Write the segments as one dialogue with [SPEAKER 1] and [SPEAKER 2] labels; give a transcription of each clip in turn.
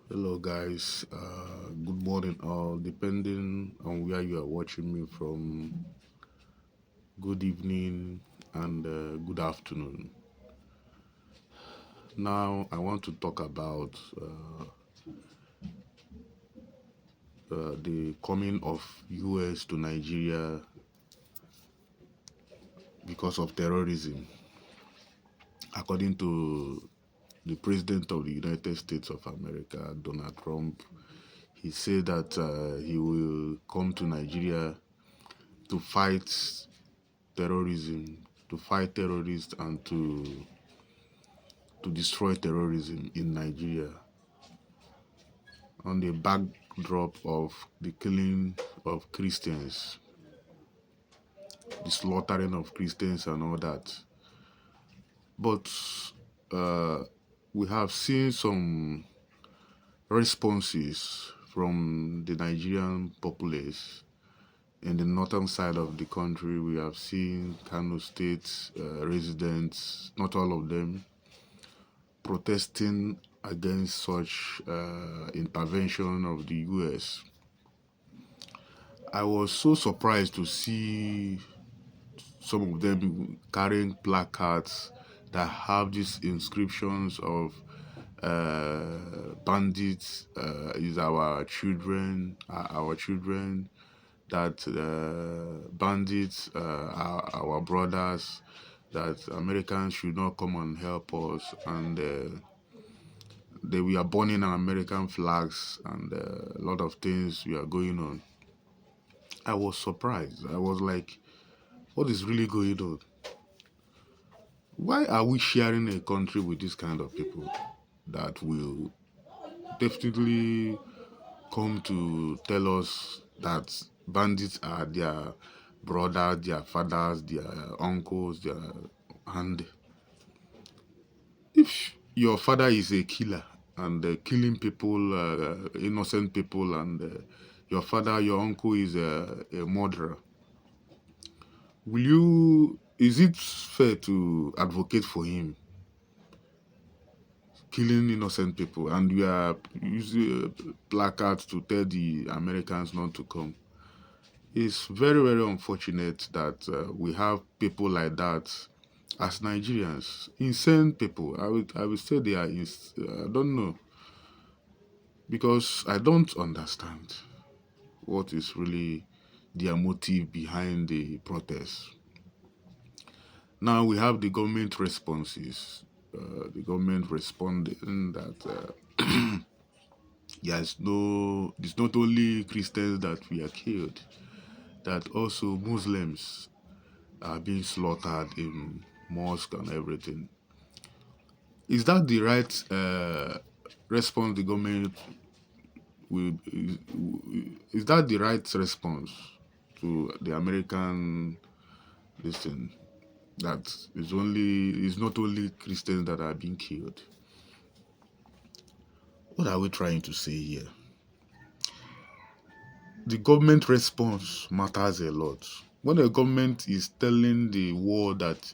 [SPEAKER 1] Hello, guys. Good morning, all. Depending on where you are watching me from, good evening and good afternoon. Now, I want to talk about the coming of US to Nigeria because of terrorism. According to the President of the United States of America, Donald Trump, he said that he will come to Nigeria to fight terrorism, to fight terrorists, and to destroy terrorism in Nigeria on the backdrop of the killing of Christians, the slaughtering of Christians, and all that. But uh, we have seen some responses from the Nigerian populace in the northern side of the country. We have seen Kano State residents, not all of them, protesting against such intervention of the US. I was so surprised to see some of them carrying placards that have these inscriptions of bandits is our children, that bandits are our brothers, that Americans should not come and help us, and they were burning our American flags, and a lot of things were going on. I was surprised. I was like, what is really going on? Why are we sharing a country with this kind of people that will definitely come to tell us that bandits are their brothers, their fathers, their uncles, and if your father is a killer and killing people, innocent people, and your father, your uncle is a murderer, is it fair to advocate for him killing innocent people, and we are using placards to tell the Americans not to come? It's very, very unfortunate that we have people like that as Nigerians. Insane people. I would say they are, I don't know, because I don't understand what is really their motive behind the protest. Now we have the government responses. The government responding that it's not only Christians that we are killed, that also Muslims are being slaughtered in mosque and everything. Is that the right response the government will? Is that the right response to the American listen? That is not only Christians that are being killed. What are we trying to say here? The government response matters a lot. When the government is telling the world that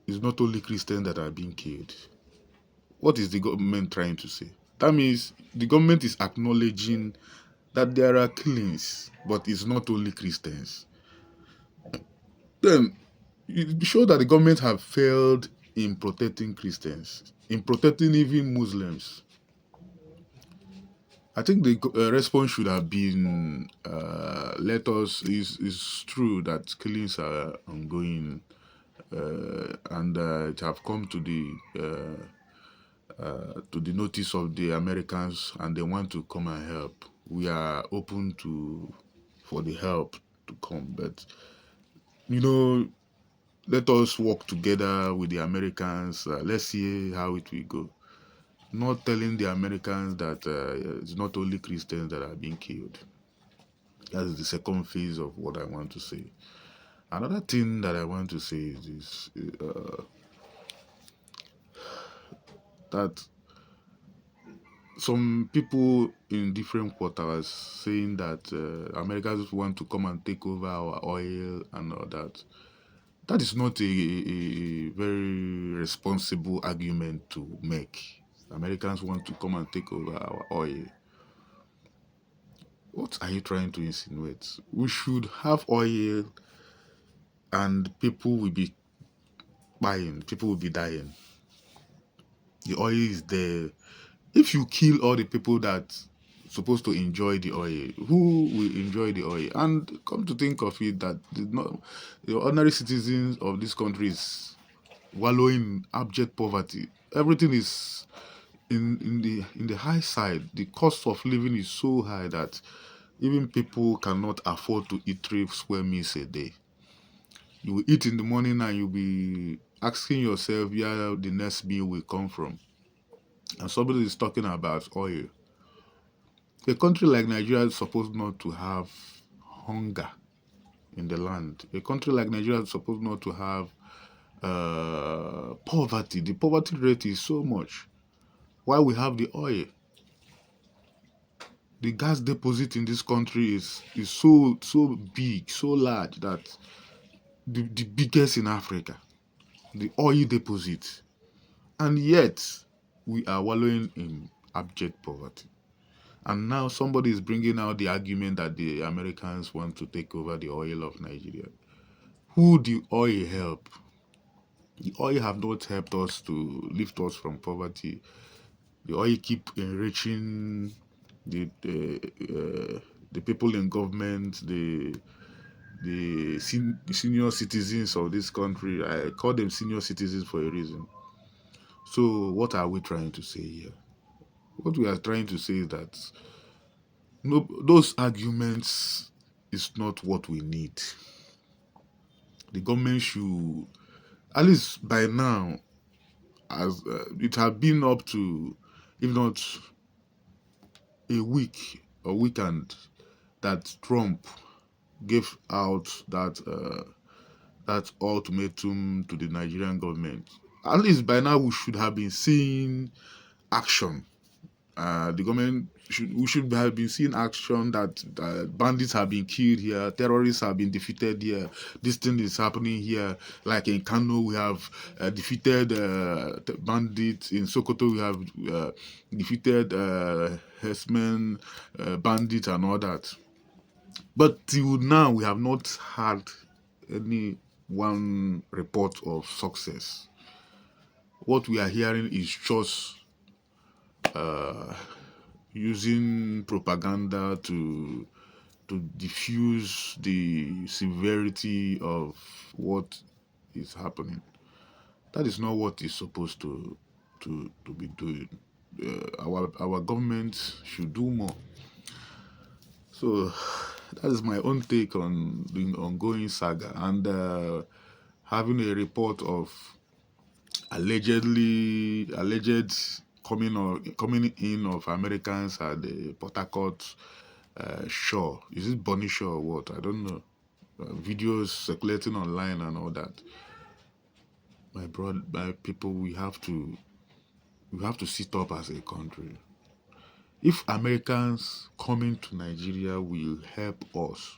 [SPEAKER 1] it's not only Christians that are being killed, what is the government trying to say? That means the government is acknowledging that there are killings, but it's not only Christians. Then it shows that the government have failed in protecting Christians, in protecting even Muslims. I think the response should have been, let us, is true that killings are ongoing, and it have come to the notice of the Americans, and they want to come and help. We are open for the help to come, but you know, let us work together with the Americans. Let's see how it will go. Not telling the Americans that it's not only Christians that are being killed. That is the second phase of what I want to say. Another thing that I want to say is this, that some people in different quarters saying that Americans want to come and take over our oil and all that. That is not a very responsible argument to make. Americans want to come and take over our oil. What are you trying to insinuate? We should have oil and people will be buying, people will be dying. The oil is there. If you kill all the people that supposed to enjoy the oil, who will enjoy the oil? And come to think of it, that the ordinary citizens of this country is wallowing in abject poverty. Everything is in the high side. The cost of living is so high that even people cannot afford to eat 3 square meals a day. You will eat in the morning and you'll be asking yourself where the next meal will come from. And somebody is talking about oil. A country like Nigeria is supposed not to have hunger in the land. A country like Nigeria is supposed not to have poverty. The poverty rate is so much. Why we have the oil? The gas deposit in this country is so big, so large, that the biggest in Africa. The oil deposit. And yet we are wallowing in abject poverty. And now somebody is bringing out the argument that the Americans want to take over the oil of Nigeria. Who the oil help? The oil have not helped us to lift us from poverty. The oil keep enriching the people in government, the senior citizens of this country. I call them senior citizens for a reason. So what are we trying to say here? What we are trying to say is that no, those arguments is not what we need. The government should, at least by now, as it had been up to, if not a week or weekend, that Trump gave out that ultimatum to the Nigerian government. At least by now we should have been seeing action. The government we should have been seeing action, that bandits have been killed here, terrorists have been defeated here, this thing is happening here. Like in Kano, we have defeated bandits. In Sokoto, we have defeated herdsmen, bandits, and all that. But till now, we have not had any one report of success. What we are hearing is just using propaganda to diffuse the severity of what is happening. That is not what is supposed to be doing. Our government should do more. So that is my own take on the ongoing saga, and having a report of alleged coming in of Americans at the Port Harcourt shore. Is it Bonny Shore or what? I don't know. Videos circulating online and all that. My people, we have to sit up as a country. If Americans coming to Nigeria will help us,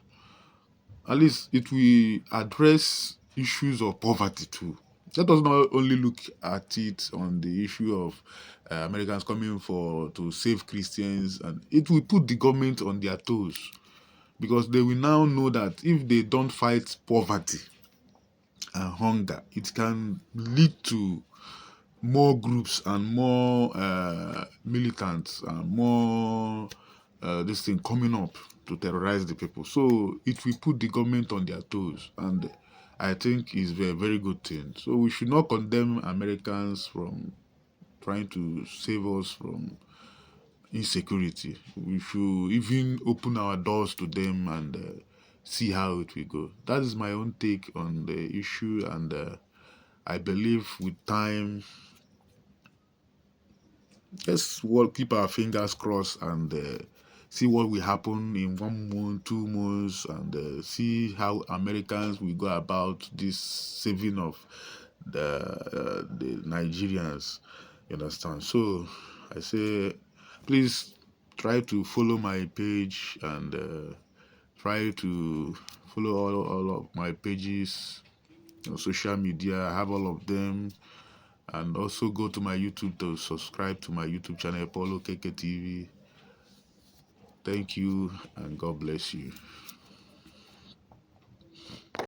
[SPEAKER 1] at least it will address issues of poverty too. Let us not only look at it on the issue of Americans coming to save Christians, and it will put the government on their toes, because they will now know that if they don't fight poverty and hunger, it can lead to more groups and more militants and more this thing coming up to terrorize the people. So it will put the government on their toes, and I think it's a very good thing. So we should not condemn Americans from trying to save us from insecurity. We should even open our doors to them and see how it will go. That is my own take on the issue, and I believe with time, let's keep our fingers crossed and see what will happen in 1 month, 2 months, and see how Americans will go about this saving of the Nigerians. You understand? So I say, please try to follow my page and try to follow all of my pages on social media. I have all of them. And also go to my YouTube to subscribe to my YouTube channel, Paulo KK TV. Thank you and God bless you.